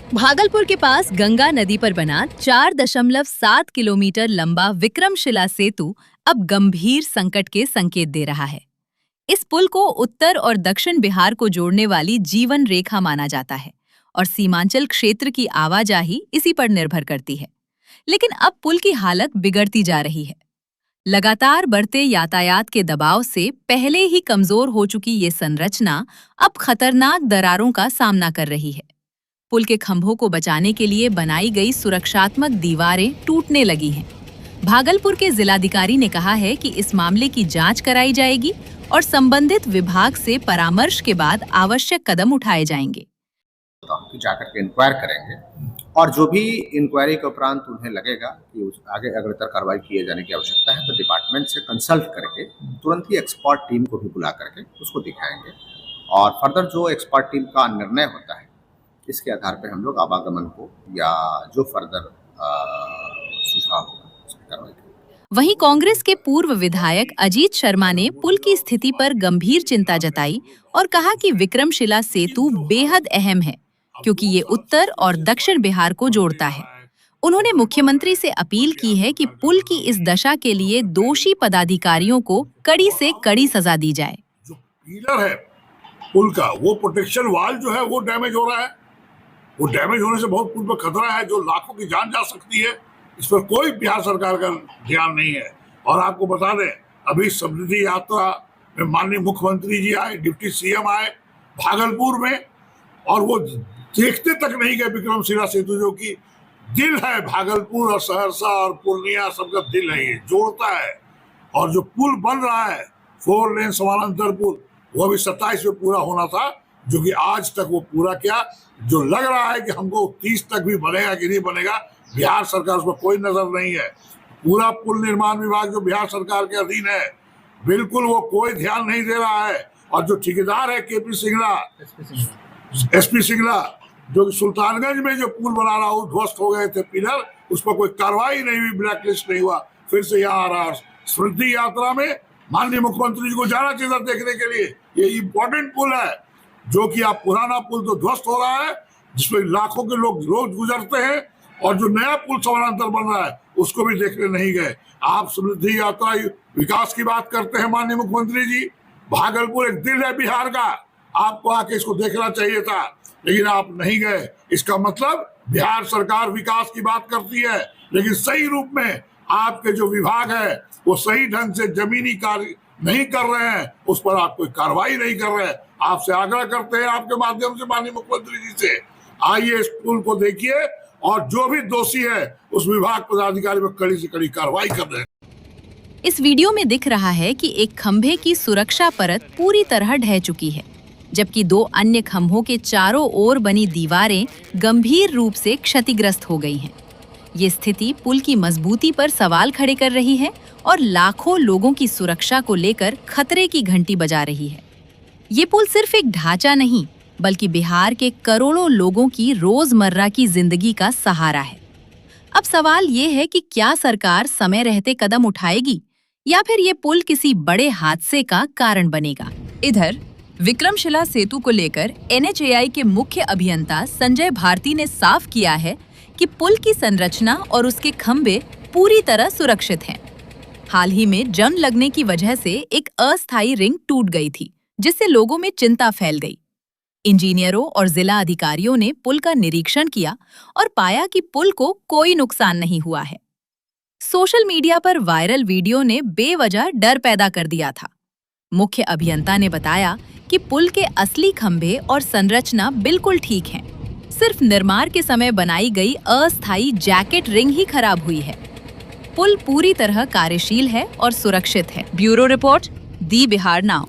भागलपुर के पास गंगा नदी पर बना 4.7 किलोमीटर लंबा विक्रमशिला सेतु अब गंभीर संकट के संकेत दे रहा है। इस पुल को उत्तर और दक्षिण बिहार को जोड़ने वाली जीवन रेखा माना जाता है और सीमांचल क्षेत्र की आवाजाही इसी पर निर्भर करती है। लेकिन अब पुल की हालत बिगड़ती जा रही है। लगातार बढ़ते यातायात के दबाव से पहले ही कमजोर हो चुकी ये संरचना अब खतरनाक दरारों का सामना कर रही है। पुल के खंभों को बचाने के लिए बनाई गई सुरक्षात्मक दीवारें टूटने लगी हैं। भागलपुर के जिलाधिकारी ने कहा है कि इस मामले की जांच कराई जाएगी और संबंधित विभाग से परामर्श के बाद आवश्यक कदम उठाए जाएंगे। जाकर के इंक्वायर करेंगे और जो भी इंक्वायरी के उपरांत उन्हें लगेगा कि उस आगे अग्रतर कार्रवाई किए जाने की आवश्यकता है तो डिपार्टमेंट से कंसल्ट करके तुरंत ही एक्सपर्ट टीम को भी बुला करके उसको दिखाएंगे और फर्दर जो एक्सपर्ट टीम का निर्णय होता है इसके आधार पर हम लोग आवागमन को या जो फर्दर सुझाव होगा उसकी कार्रवाई करेंगे। वहीं कांग्रेस के पूर्व विधायक अजीत शर्मा ने पुल की स्थिति पर गंभीर चिंता जताई और कहा कि विक्रमशिला सेतु बेहद अहम है क्योंकि ये उत्तर और दक्षिण बिहार को जोड़ता है। उन्होंने मुख्यमंत्री से अपील की है कि पुल की इस दशा के लिए दोषी पदाधिकारियों को कड़ी से कड़ी सजा दी जाए। जो पिलर है पुल का वो प्रोटेक्शन वाल जो है वो डैमेज हो रहा है। वो डैमेज होने से बहुत पुल पर खतरा है, जो लाखों की जान जा सकती है। इस पर कोई बिहार सरकार का ध्यान नहीं है। और आपको बता दें अभी समृद्धि यात्रा में माननीय मुख्यमंत्री जी आए, डिप्टी सीएम आए भागलपुर में और वो देखते तक नहीं गए विक्रमशिला सेतु जो कि दिल है भागलपुर और सहरसा और पूर्णिया सबका दिल है, ये जोड़ता है। और जो पुल बन रहा है 4 लेन समानांतर पुल वो भी 27 में पूरा होना था जो कि आज तक वो पूरा किया। जो लग रहा है कि हमको 30 तक भी बनेगा कि नहीं बनेगा बिहार सरकार उस पर कोई नजर नहीं है। पूरा पुल निर्माण विभाग जो बिहार सरकार के अधीन है बिल्कुल वो कोई ध्यान नहीं दे रहा है। और जो ठेकेदार है केपी सिंगला एसपी सिंगला जो सुल्तानगंज में जो पुल बना रहा वो ध्वस्त हो गए थे पिलर, उस पर कोई कार्रवाई नहीं हुई, ब्लैक लिस्ट नहीं हुआ, फिर से यहाँ आ रहा। समृद्धि यात्रा में माननीय मुख्यमंत्री जी को जाना चाहिए देखने के लिए। ये इम्पोर्टेंट पुल है जो कि आप पुराना पुल तो ध्वस्त हो रहा है जिसमें लाखों के लोग रोज गुजरते हैं और जो नया पुल समानांतर बन रहा है उसको भी देखने नहीं गए। आप समृद्धि यात्रा विकास की बात करते हैं माननीय मुख्यमंत्री जी, भागलपुर एक दिल है बिहार का, आपको आके इसको देखना चाहिए था लेकिन आप नहीं गए। इसका मतलब बिहार सरकार विकास की बात करती है लेकिन सही रूप में आपके जो विभाग है वो सही ढंग से जमीनी कार्य नहीं कर रहे हैं, उस पर आप कोई कार्रवाई नहीं कर रहे हैं। आपसे आग्रह करते हैं आपके माध्यम से माननीय मुख्यमंत्री जी से, आइए इस पुल को देखिए और जो भी दोषी है उस विभाग पदाधिकारी पर कड़ी से कड़ी कार्रवाई कर रहे हैं। इस वीडियो में दिख रहा है कि एक खंभे की सुरक्षा परत पूरी तरह ढह चुकी है, जबकि 2 अन्य खंभों के चारों ओर बनी दीवारें गंभीर रूप से क्षतिग्रस्त हो गई हैं। ये स्थिति पुल की मजबूती पर सवाल खड़े कर रही है और लाखों लोगों की सुरक्षा को लेकर खतरे की घंटी बजा रही है। ये पुल सिर्फ एक ढांचा नहीं बल्कि बिहार के करोड़ों लोगों की रोजमर्रा की जिंदगी का सहारा है। अब सवाल ये है कि क्या सरकार समय रहते कदम उठाएगी या फिर ये पुल किसी बड़े हादसे का कारण बनेगा। इधर विक्रमशिला सेतु को लेकर NHAI के मुख्य अभियंता संजय भारती ने साफ किया है कि पुल की संरचना और उसके खंभे पूरी तरह सुरक्षित हैं। हाल ही में जंग लगने की वजह से एक अस्थायी रिंग टूट गई थी जिससे लोगों में चिंता फैल गई। इंजीनियरों और जिला अधिकारियों ने पुल का निरीक्षण किया और पाया कि पुल को कोई नुकसान नहीं हुआ है। सोशल मीडिया पर वायरल वीडियो ने बेवजह डर पैदा कर दिया था। मुख्य अभियंता ने बताया कि पुल के असली खंभे और संरचना बिल्कुल ठीक हैं। सिर्फ निर्माण के समय बनाई गई अस्थायी जैकेट रिंग ही खराब हुई है। पुल पूरी तरह कार्यशील है और सुरक्षित है। ब्यूरो रिपोर्ट, दी बिहार नाउ।